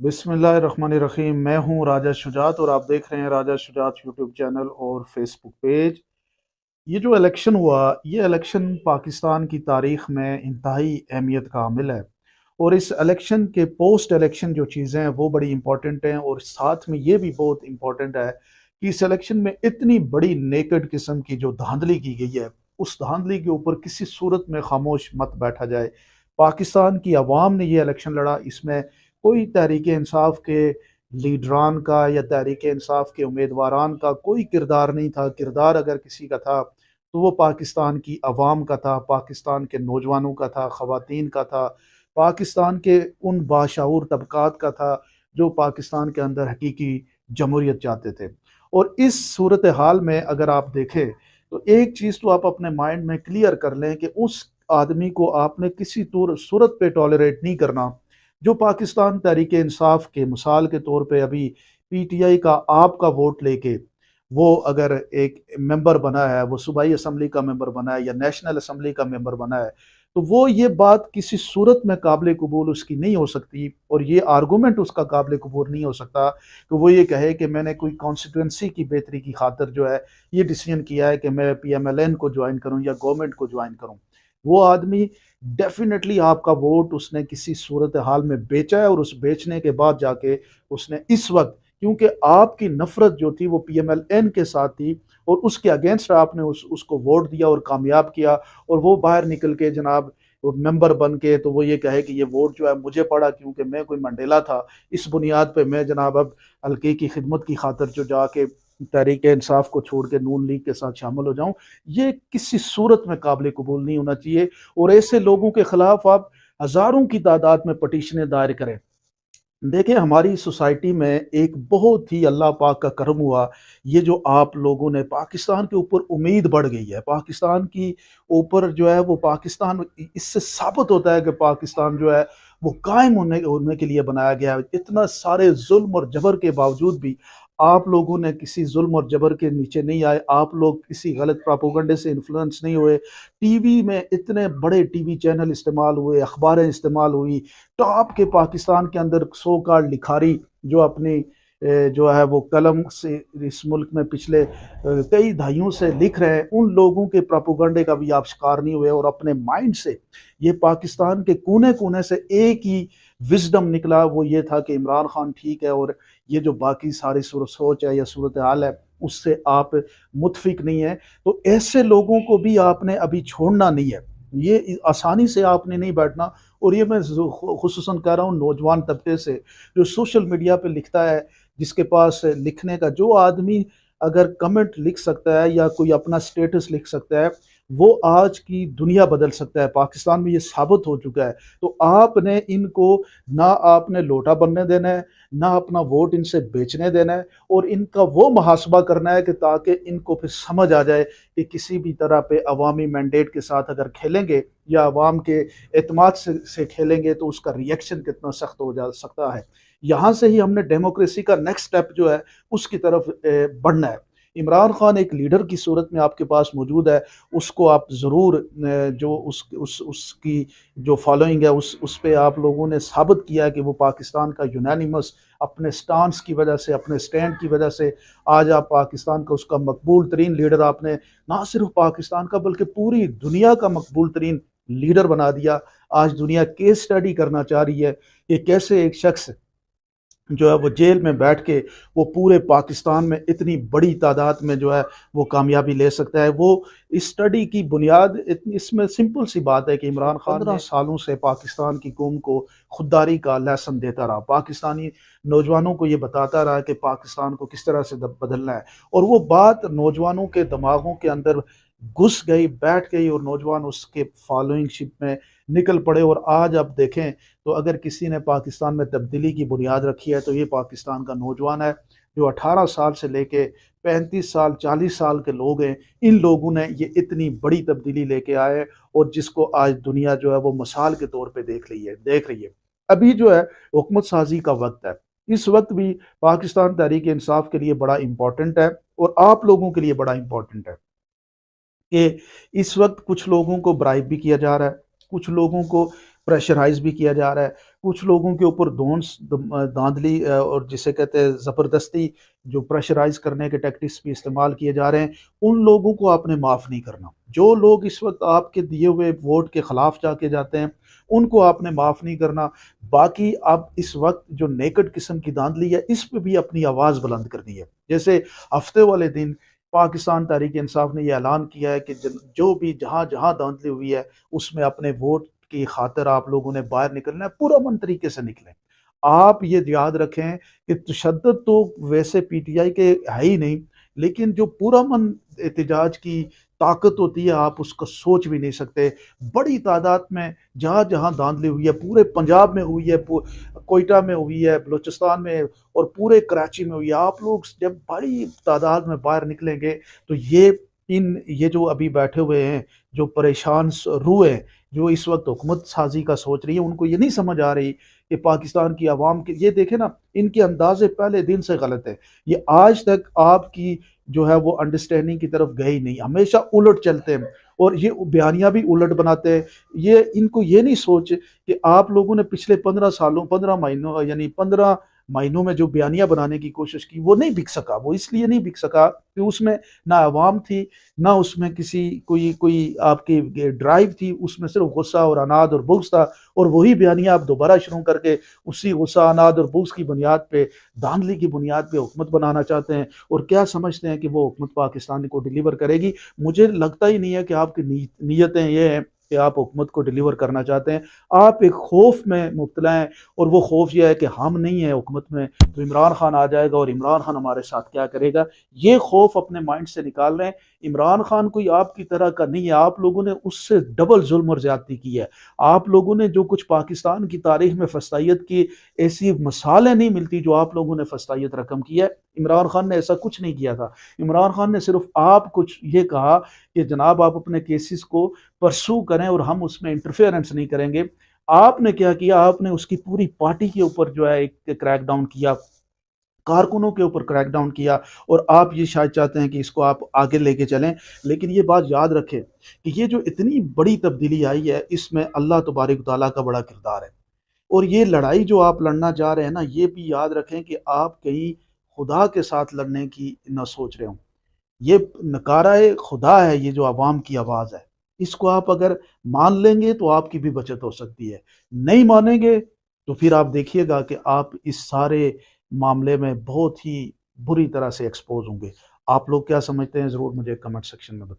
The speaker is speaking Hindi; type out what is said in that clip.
बिस्मिल्लाहिर्रहमानिर्रहीम। मैं हूं राजा शुजात और आप देख रहे हैं राजा शुजात यूट्यूब चैनल और फेसबुक पेज। ये जो इलेक्शन हुआ, ये इलेक्शन पाकिस्तान की तारीख में इंतहाई अहमियत का हामिल है। और इस इलेक्शन के पोस्ट इलेक्शन जो चीज़ें हैं वो बड़ी इंपॉर्टेंट हैं, और साथ में ये भी बहुत इंपॉर्टेंट है कि इस इलेक्शन में इतनी बड़ी नेकेड किस्म की जो धांधली की गई है, उस धांधली के ऊपर किसी सूरत में खामोश मत बैठा जाए। पाकिस्तान की आवाम ने ये इलेक्शन लड़ा, इसमें कोई तहरीक इंसाफ के लीडरान का या तहरीक इंसाफ के उम्मीदवारान का कोई किरदार नहीं था। किरदार अगर किसी का था तो वो पाकिस्तान की आवाम का था, पाकिस्तान के नौजवानों का था, ख़वातीन का था, पाकिस्तान के उन बाशऊर तबकात का था जो पाकिस्तान के अंदर हकीकी जमहूरियत चाहते थे। और इस सूरत हाल में अगर आप देखें तो एक चीज़ तो आप अपने माइंड में क्लियर कर लें कि उस आदमी को आपने किसी सूरत पे टॉलरेट नहीं करना जो पाकिस्तान तहरीक इंसाफ के मिसाल के तौर पे अभी पीटीआई का आपका वोट लेके वो अगर एक मेंबर बना है, वो सूबाई असम्बली का मेंबर बना है या नेशनल असम्बली का मेंबर बना है, तो वो ये बात किसी सूरत में काबिल कबूल उसकी नहीं हो सकती, और ये आर्गूमेंट उसका काबिल कबूल नहीं हो सकता कि वो ये कहे कि मैंने कोई कॉन्स्टिट्यूंसी की बेहतरी की खातर जो है ये डिसीजन किया है कि मैं पीएमएलएन को ज्वाइन करूं या गवर्नमेंट को ज्वाइन करूं। वो आदमी डेफिनेटली आपका वोट उसने किसी सूरत हाल में बेचा है, और उस बेचने के बाद जाके उसने इस वक्त, क्योंकि आपकी नफरत जो थी वो पीएमएलएन के साथ थी और उसके अगेंस्ट आपने उसको वोट दिया और कामयाब किया, और वो बाहर निकल के जनाब वो मेंबर बन के तो वो ये कहे कि ये वोट जो है मुझे पड़ा क्योंकि मैं कोई मंडेला था, इस बुनियाद पे मैं जनाब अब हल्के की खिदमत की खातर जो जाके तहरीक इंसाफ को छोड़ के नून लीग के साथ शामिल हो जाऊं, ये किसी सूरत में काबिल कबूल नहीं होना चाहिए। और ऐसे लोगों के खिलाफ आप हजारों की तादाद में पटिशनें दायर करें। देखिए, हमारी सोसाइटी में एक बहुत ही अल्लाह पाक का करम हुआ, ये जो आप लोगों ने पाकिस्तान के ऊपर उम्मीद बढ़ गई है, पाकिस्तान की ऊपर जो है वो पाकिस्तान, इससे साबित होता है कि पाकिस्तान जो है वो कायम होने के लिए बनाया गया है। इतना सारे जुल्म और जबर के बावजूद भी आप लोगों ने किसी जुल्म और जबर के नीचे नहीं आए, आप लोग किसी गलत प्रोपेगेंडे से इन्फ्लुएंस नहीं हुए। टीवी में इतने बड़े टीवी चैनल इस्तेमाल हुए, अखबारें इस्तेमाल हुई, टॉप के पाकिस्तान के अंदर सो कॉल्ड लिखारी जो अपनी जो है वो कलम से इस मुल्क में पिछले कई दहाइयों से लिख रहे हैं, उन लोगों के प्रोपेगेंडे का भी आप शिकार नहीं हुए, और अपने माइंड से ये पाकिस्तान के कोने कोने से एक ही विजडम निकला, वो ये था कि इमरान खान ठीक है, और ये जो बाकी सारी सोच है या सूरत हाल है उससे आप मुतफिक नहीं है। तो ऐसे लोगों को भी आपने अभी छोड़ना नहीं है, ये आसानी से आपने नहीं बैठना। और ये मैं खुसूसन कह रहा हूँ नौजवान तबके से जो सोशल मीडिया पे लिखता है, जिसके पास लिखने का, जो आदमी अगर कमेंट लिख सकता है या कोई अपना स्टेटस लिख सकता है, वो आज की दुनिया बदल सकता है। पाकिस्तान में ये साबित हो चुका है। तो आपने इनको, ना आपने लोटा बनने देना है, ना अपना वोट इनसे बेचने देना है, और इनका वो मुहासबा करना है कि ताकि इनको फिर समझ आ जाए कि किसी भी तरह पे अवामी मैंडेट के साथ अगर खेलेंगे या अवाम के एतमाद से खेलेंगे तो उसका रिएक्शन कितना सख्त हो जा सकता है। यहाँ से ही हमने डेमोक्रेसी का नेक्स्ट स्टेप जो है उसकी तरफ बढ़ना है। इमरान खान एक लीडर की सूरत में आपके पास मौजूद है, उसको आप ज़रूर जो उसकी जो फॉलोइंग है उस पे आप लोगों ने साबित किया कि वो पाकिस्तान का यूनानिमस अपने स्टांस की वजह से, अपने स्टैंड की वजह से आज आप पाकिस्तान का उसका मकबूल तरीन लीडर आपने ना सिर्फ पाकिस्तान का बल्कि पूरी दुनिया का मकबूल तरीन लीडर बना दिया। आज दुनिया केस स्टडी करना चाह रही है कि कैसे एक शख्स जो है वो जेल में बैठ के वो पूरे पाकिस्तान में इतनी बड़ी तादाद में जो है वो कामयाबी ले सकता है। वो इस स्टडी की बुनियाद इतनी, इसमें सिंपल सी बात है कि इमरान खान 15 सालों से पाकिस्तान की कौम को खुददारी का लेसन देता रहा, पाकिस्तानी नौजवानों को ये बताता रहा कि पाकिस्तान को किस तरह से बदलना है, और वो बात नौजवानों के दिमागों के अंदर घुस गई, बैठ गई, और नौजवान उसके फॉलोइंगशिप में निकल पड़े। और आज आप देखें तो अगर किसी ने पाकिस्तान में तब्दीली की बुनियाद रखी है तो ये पाकिस्तान का नौजवान है, जो 18 साल से लेके 35 साल 40 साल के लोग हैं। इन लोगों ने ये इतनी बड़ी तब्दीली लेके आए हैं, और जिसको आज दुनिया जो है वो मिसाल के तौर पे देख रही है। अभी जो है हुकूमत साजी का वक्त है, इस वक्त भी पाकिस्तान तहरीक इंसाफ के लिए बड़ा इंपॉर्टेंट है, और आप लोगों के लिए बड़ा इंपॉर्टेंट है कि इस वक्त कुछ लोगों को ब्राइब भी किया जा रहा है, कुछ लोगों को प्रेशराइज भी किया जा रहा है, कुछ लोगों के ऊपर धांधली और जिसे कहते हैं ज़बरदस्ती जो प्रेशराइज़ करने के टैक्टिक्स भी इस्तेमाल किए जा रहे हैं, उन लोगों को आपने माफ़ नहीं करना। जो लोग इस वक़्त आपके दिए हुए वोट के खिलाफ जाके जाते हैं, उनको आपने माफ़ नहीं करना। बाकी अब इस वक़्त जो नेकेड किस्म की धांधली है, इस पे भी अपनी आवाज़ बुलंद करनी है। जैसे हफ्ते वाले दिन पाकिस्तान तहरीक इंसाफ ने ये ऐलान किया है कि जो भी जहाँ-जहाँ धांधली हुई है, उसमें अपने वोट की खातिर आप लोगों ने बाहर निकलना है, पुरअमन तरीके से निकलें। आप ये याद रखें कि तशद्दुद तो वैसे पीटीआई के है ही नहीं, लेकिन जो पुरअमन एहतजाज की ताकत होती है, आप उसको सोच भी नहीं सकते। बड़ी तादाद में जहाँ-जहाँ धांधली हुई है, पूरे पंजाब में हुई है, कोयटा में हुई है, बलूचिस्तान में और पूरे कराची में हुई है। आप लोग जब बड़ी तादाद में बाहर निकलेंगे, तो ये जो अभी बैठे हुए हैं, जो परेशान रूह हैं, जो इस वक़्त हुकूमत साज़ी का सोच रही है, उनको ये नहीं समझ आ रही कि पाकिस्तान की आवाम के ये देखें ना, इनके अंदाज़े पहले दिन से गलत है। ये आज तक आपकी जो है वो अंडरस्टैंडिंग की तरफ गए ही नहीं, हमेशा उलट चलते हैं और ये बयानियाँ भी उलट बनाते हैं। ये इनको ये नहीं सोच कि आप लोगों ने पिछले 15 सालों 15 महीनों यानी 15 महीनों में जो बयानियाँ बनाने की कोशिश की, वो नहीं बिक सका। वो इसलिए नहीं बिक सका कि उसमें ना अवाम थी, ना उसमें किसी कोई कोई आपकी ड्राइव थी, उसमें सिर्फ गुस्सा और अनाद और बुग़्ज़ था। और वही बयानियाँ आप दोबारा शुरू करके उसी गुस्सा, अनाद और बुग़्ज़ की बुनियाद पे, धांधली की बुनियाद पे हुकूमत बनाना चाहते हैं और क्या समझते हैं कि वो हुकूमत पाकिस्तान को डिलीवर करेगी। मुझे लगता ही नहीं है कि आपकी नीयतें ये हैं कि आप हुकूमत को डिलीवर करना चाहते हैं। आप एक खौफ में मुब्तला हैं और वो खौफ ये है कि हम नहीं हैं हुकूमत में, तो इमरान खान आ जाएगा और इमरान खान हमारे साथ क्या करेगा। ये खौफ अपने माइंड से निकाल रहे हैं। इमरान खान कोई आपकी तरह का नहीं है, आप लोगों ने उससे डबल जुल्म और ज्यादती की है। आप लोगों ने जो कुछ पाकिस्तान की तारीख में फस्तायत की, ऐसी मिसालें नहीं मिलती जो आप लोगों ने फस्तायत रकम की है। इमरान खान ने ऐसा कुछ नहीं किया था। इमरान खान ने सिर्फ आप कुछ ये कहा कि जनाब आप अपने केसेस को परसू करें और हम उसमें इंटरफेरेंस नहीं करेंगे। आपने क्या किया, आपने उसकी पूरी पार्टी के ऊपर जो है एक क्रैकडाउन किया, कारकुनों के ऊपर क्रैकडाउन किया और आप ये शायद चाहते हैं कि इसको आप आगे लेके चलें। लेकिन ये बात याद रखें कि ये जो इतनी बड़ी तब्दीली आई है, इसमें अल्लाह तबारक व तआला का बड़ा किरदार है। और ये लड़ाई जो आप लड़ना चाह रहे हैं ना, ये भी याद रखें कि आप कहीं खुदा के साथ लड़ने की ना सोच रहे हो। ये नकारा खुदा है, ये जो अवाम की आवाज़ है। इसको आप अगर मान लेंगे तो आपकी भी बचत हो सकती है। नहीं मानेंगे तो फिर आप देखिएगा कि आप इस सारे मामले में बहुत ही बुरी तरह से एक्सपोज़ होंगे। आप लोग क्या समझते हैं, ज़रूर मुझे कमेंट सेक्शन में बताएँ।